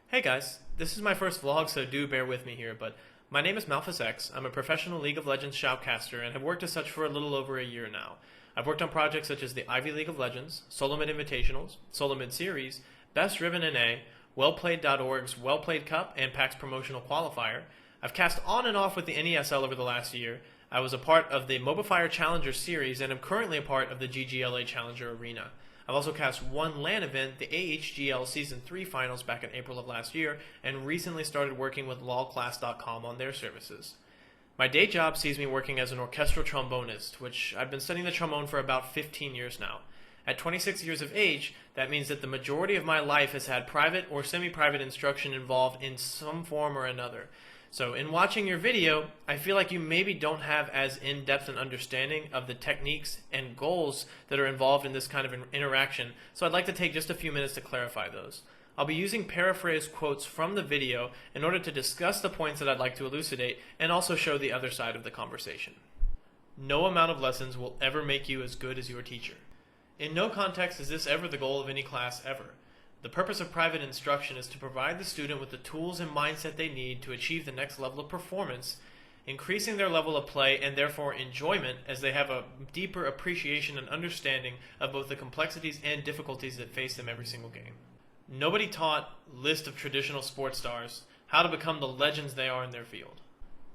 Hey guys, this is my first vlog, so do bear with me here, but my name is MalphusX. I'm a professional League of Legends shoutcaster and have worked as such for a little over a year now. I've worked on projects such as the Ivy League of Legends, Solo Mid Invitationals, Solo Mid Series, Best Ribbon NA, Wellplayed.org's Well Played Cup, and PAX Promotional Qualifier. I've cast on and off with the NESL over the last year. I was a part of the Mobifier Challenger Series and am currently a part of the GGLA Challenger Arena. I've also cast one LAN event, the AHGL Season 3 Finals back in April of last year, and recently started working with lolclass.com on their services. My day job sees me working as an orchestral trombonist, which I've been studying the trombone for about 15 years now. At 26 years of age, that means that the majority of my life has had private or semi-private instruction involved in some form or another. So in watching your video, I feel like you maybe don't have as in-depth an understanding of the techniques and goals that are involved in this kind of an interaction, so I'd like to take just a few minutes to clarify those. I'll be using paraphrased quotes from the video in order to discuss the points that I'd like to elucidate and also show the other side of the conversation. No amount of lessons will ever make you as good as your teacher. In no context is this ever the goal of any class ever. The purpose of private instruction is to provide the student with the tools and mindset they need to achieve the next level of performance, increasing their level of play and therefore enjoyment as they have a deeper appreciation and understanding of both the complexities and difficulties that face them every single game. Nobody taught list of traditional sports stars how to become the legends they are in their field.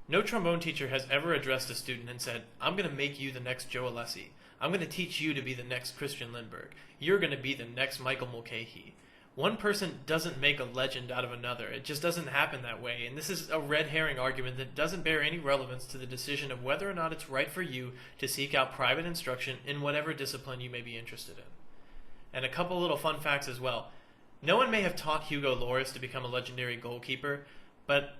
No trombone teacher has ever addressed a student and said, "I'm going to make you the next Joe Alessi. I'm going to teach you to be the next Christian Lindbergh. You're going to be the next Michael Mulcahy." One person doesn't make a legend out of another. It just doesn't happen that way, and this is a red herring argument that doesn't bear any relevance to the decision of whether or not it's right for you to seek out private instruction in whatever discipline you may be interested in. And a couple little fun facts as well. No one may have taught Hugo Lloris to become a legendary goalkeeper, but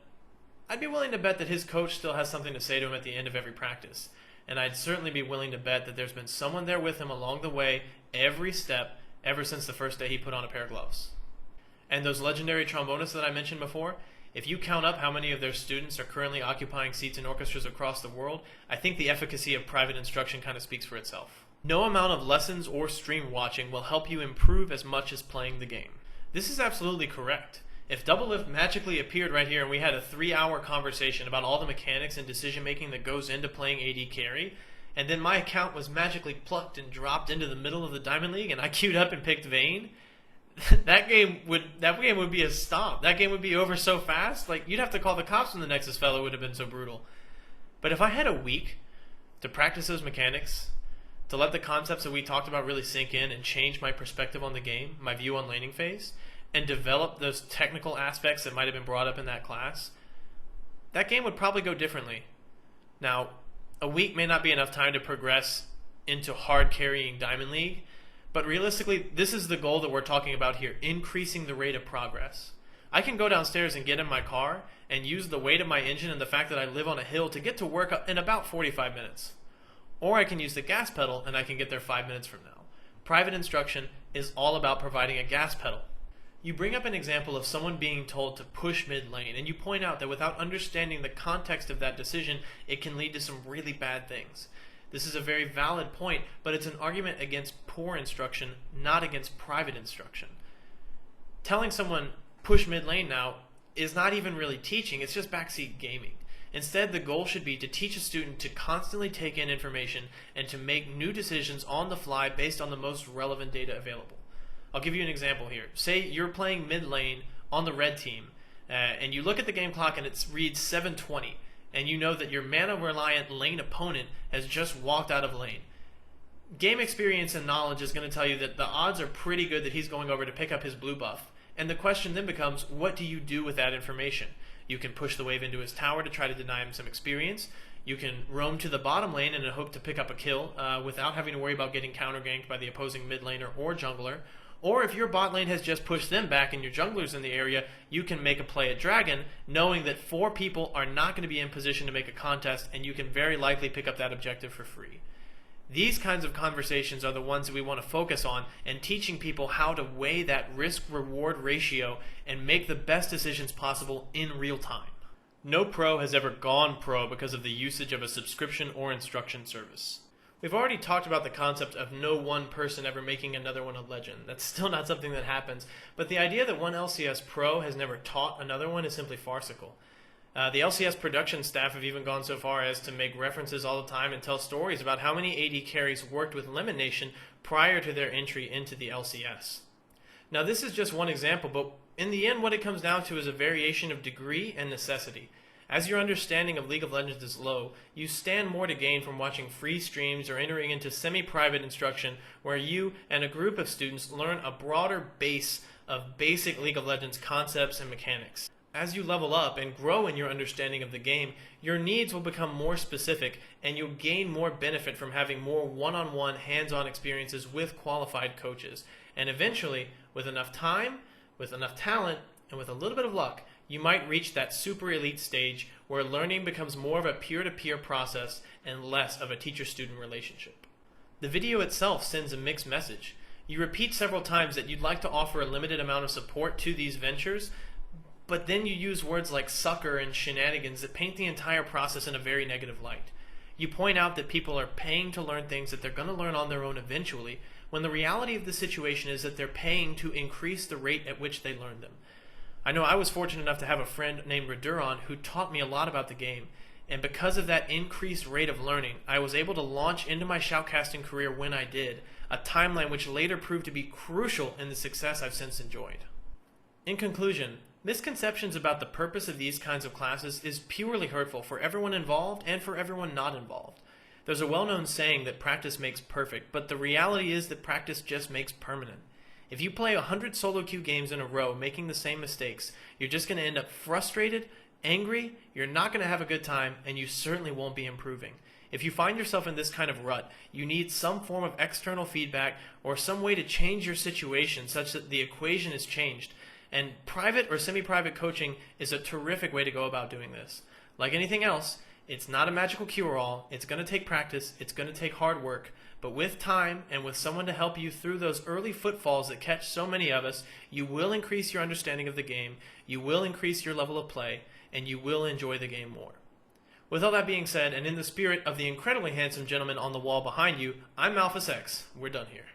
I'd be willing to bet that his coach still has something to say to him at the end of every practice. And I'd certainly be willing to bet that there's been someone there with him along the way, every step, ever since the first day he put on a pair of gloves. And those legendary trombonists that I mentioned before, if you count up how many of their students are currently occupying seats in orchestras across the world, I think the efficacy of private instruction kind of speaks for itself. No amount of lessons or stream watching will help you improve as much as playing the game. This is absolutely correct. If Doublelift magically appeared right here and we had a 3-hour conversation about all the mechanics and decision making that goes into playing AD carry, and then my account was magically plucked and dropped into the middle of the Diamond League and I queued up and picked Vayne, that game would be a stomp. That game would be over so fast, like you'd have to call the cops when the Nexus fellow would have been so brutal. But if I had a week to practice those mechanics, to let the concepts that we talked about really sink in and change my perspective on the game, my view on laning phase, and develop those technical aspects that might have been brought up in that class, that game would probably go differently. Now, a week may not be enough time to progress into hard carrying Diamond League, but realistically, this is the goal that we're talking about here, increasing the rate of progress. I can go downstairs and get in my car and use the weight of my engine and the fact that I live on a hill to get to work in about 45 minutes. Or I can use the gas pedal and I can get there 5 minutes from now. Private instruction is all about providing a gas pedal. You bring up an example of someone being told to push mid lane, and you point out that without understanding the context of that decision, it can lead to some really bad things. This is a very valid point, but it's an argument against poor instruction, not against private instruction. Telling someone, push mid lane now, is not even really teaching, it's just backseat gaming. Instead, the goal should be to teach a student to constantly take in information and to make new decisions on the fly based on the most relevant data available. I'll give you an example here. Say you're playing mid lane on the red team, and you look at the game clock and it reads 7:20, and you know that your mana-reliant lane opponent has just walked out of lane. Game experience and knowledge is going to tell you that the odds are pretty good that he's going over to pick up his blue buff. And the question then becomes, what do you do with that information? You can push the wave into his tower to try to deny him some experience. You can roam to the bottom lane in a hope to pick up a kill without having to worry about getting counter-ganked by the opposing mid laner or jungler. Or if your bot lane has just pushed them back and your jungler's in the area, you can make a play at Dragon, knowing that 4 people are not going to be in position to make a contest, and you can very likely pick up that objective for free. These kinds of conversations are the ones that we want to focus on, and teaching people how to weigh that risk-reward ratio and make the best decisions possible in real time. No pro has ever gone pro because of the usage of a subscription or instruction service. We've already talked about the concept of no one person ever making another one a legend. That's still not something that happens, but the idea that one LCS pro has never taught another one is simply farcical. The LCS production staff have even gone so far as to make references all the time and tell stories about how many AD carries worked with Lemon Nation prior to their entry into the LCS. Now this is just one example, but in the end what it comes down to is a variation of degree and necessity. As your understanding of League of Legends is low, you stand more to gain from watching free streams or entering into semi-private instruction where you and a group of students learn a broader base of basic League of Legends concepts and mechanics. As you level up and grow in your understanding of the game, your needs will become more specific and you'll gain more benefit from having more one-on-one hands-on experiences with qualified coaches. And eventually, with enough time, with enough talent, and with a little bit of luck, you might reach that super elite stage where learning becomes more of a peer-to-peer process and less of a teacher-student relationship. The video itself sends a mixed message. You repeat several times that you'd like to offer a limited amount of support to these ventures, but then you use words like sucker and shenanigans that paint the entire process in a very negative light. You point out that people are paying to learn things that they're going to learn on their own eventually, when the reality of the situation is that they're paying to increase the rate at which they learn them. I know I was fortunate enough to have a friend named Raduran who taught me a lot about the game, and because of that increased rate of learning, I was able to launch into my shoutcasting career when I did, a timeline which later proved to be crucial in the success I've since enjoyed. In conclusion, misconceptions about the purpose of these kinds of classes is purely hurtful for everyone involved and for everyone not involved. There's a well-known saying that practice makes perfect, but the reality is that practice just makes permanent. If you play 100 solo queue games in a row making the same mistakes, you're just going to end up frustrated, angry, you're not going to have a good time, and you certainly won't be improving. If you find yourself in this kind of rut, you need some form of external feedback or some way to change your situation such that the equation is changed. And private or semi-private coaching is a terrific way to go about doing this. Like anything else, it's not a magical cure-all. It's going to take practice. It's going to take hard work. But with time and with someone to help you through those early footfalls that catch so many of us, you will increase your understanding of the game, you will increase your level of play, and you will enjoy the game more. With all that being said, and in the spirit of the incredibly handsome gentleman on the wall behind you, I'm Malphus X. We're done here.